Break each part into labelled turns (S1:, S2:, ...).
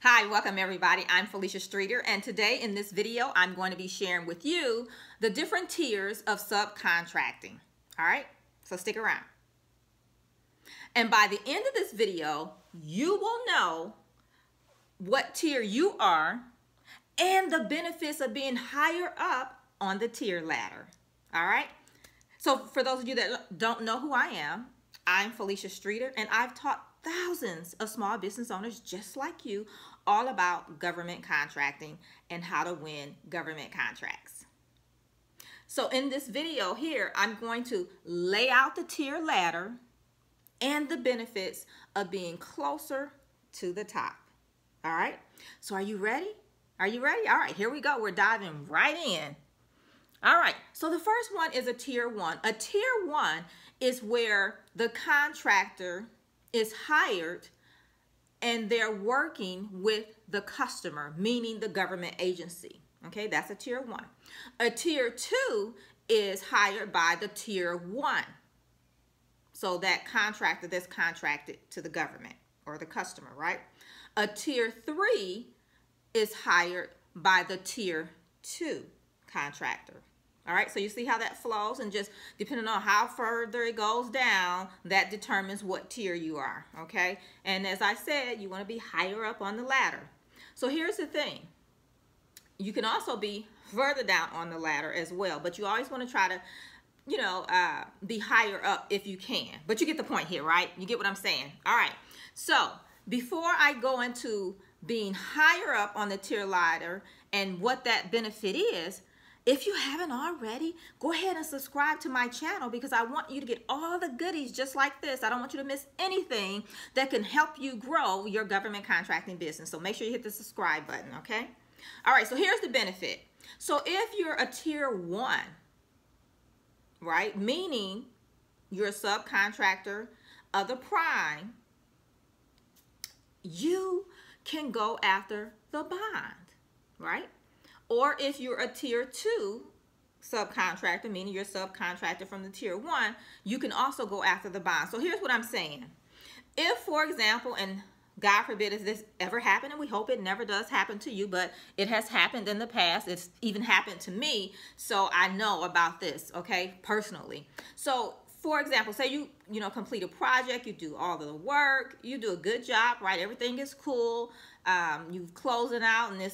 S1: Hi, welcome everybody. I'm Felicia Streeter, and today in this video, I'm going to be sharing with you the different tiers of subcontracting. All right, so stick around. And by the end of this video, you will know what tier you are and the benefits of being higher up on the tier ladder. All right, so for those of you that don't know who I am, I'm Felicia Streeter, and I've taught thousands of small business owners just like you all about government contracting and how to win government contracts. So in this video here, I'm going to lay out the tier ladder and the benefits of being closer to the top. All right, so are you ready? Are you ready? All right, here we go. We're diving right in. All right, so the first one is a tier one. A tier one is where the contractor is hired and they're working with the customer, meaning the government agency. Okay, that's a tier one. A tier two is hired by the tier one. So that contractor that's contracted to the government or the customer, right? A tier three is hired by the tier two contractor. All right, so you see how that flows, and just depending on how further it goes down, that determines what tier you are, okay? And as I said, you want to be higher up on the ladder. So here's the thing. You can also be further down on the ladder as well, but you always want to try to, be higher up if you can. But you get the point here, right? You get what I'm saying? All right, so before I go into being higher up on the tier ladder and what that benefit is, if you haven't already, go ahead and subscribe to my channel because I want you to get all the goodies just like this. I don't want you to miss anything that can help you grow your government contracting business. So make sure you hit the subscribe button, okay? All right, so here's the benefit. So if you're a tier one, right, meaning you're a subcontractor of the prime, you can go after the bond, right? Or if you're a tier two subcontractor, meaning you're a subcontractor from the tier one, you can also go after the bond. So here's what I'm saying. If, for example, and God forbid if this ever happened, and we hope it never does happen to you, but it has happened in the past. It's even happened to me, so I know about this, okay, personally. So for example, say you complete a project, you do all of the work, you do a good job, right? Everything is cool. You close it out, and this,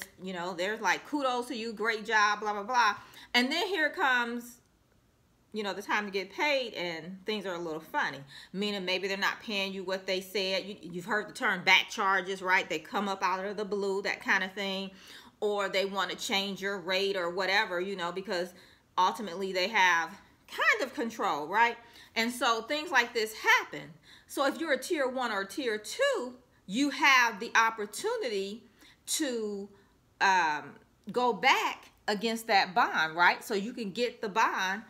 S1: there's like kudos to you, great job, blah blah blah. And then here comes, the time to get paid, and things are a little funny. Meaning maybe they're not paying you what they said. You've heard the term back charges, right? They come up out of the blue, that kind of thing, or they want to change your rate or whatever, because ultimately they have kind of control, right? And so things like this happen. So if you're a tier one or tier two, you have the opportunity to go back against that bond, right? So you can get the bond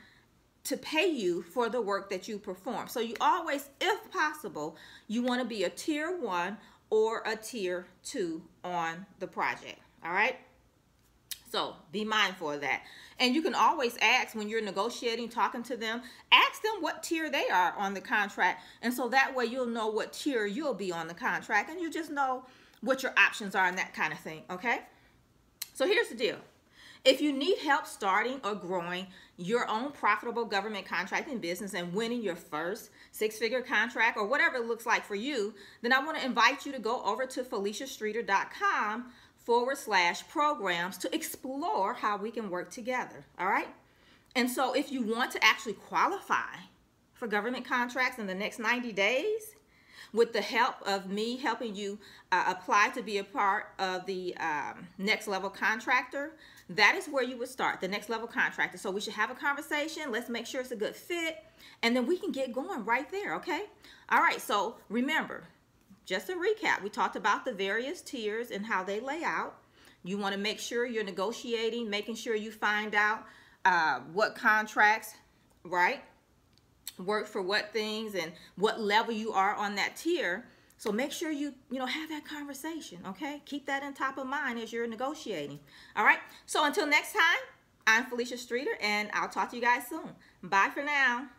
S1: to pay you for the work that you perform. So you always, if possible, you want to be a tier one or a tier two on the project, all right? So be mindful of that. And you can always ask when you're negotiating, talking to them, ask them what tier they are on the contract. And so that way you'll know what tier you'll be on the contract, and you just know what your options are and that kind of thing, okay? So here's the deal. If you need help starting or growing your own profitable government contracting business and winning your first six-figure contract or whatever it looks like for you, then I want to invite you to go over to FeliciaStreeter.com/programs to explore how we can work together, all right? And so if you want to actually qualify for government contracts in the next 90 days, with the help of me helping you apply to be a part of the Next Level Contractor, that is where you would start, the Next Level Contractor. So we should have a conversation. Let's make sure it's a good fit, and then we can get going right there, okay? All right, so remember, just to recap, we talked about the various tiers and how they lay out. You want to make sure you're negotiating, making sure you find out what contracts, right, work for what things and what level you are on that tier. So make sure you have that conversation, okay? Keep that in top of mind as you're negotiating. All right, so until next time, I'm Felicia Streeter, and I'll talk to you guys soon. Bye for now.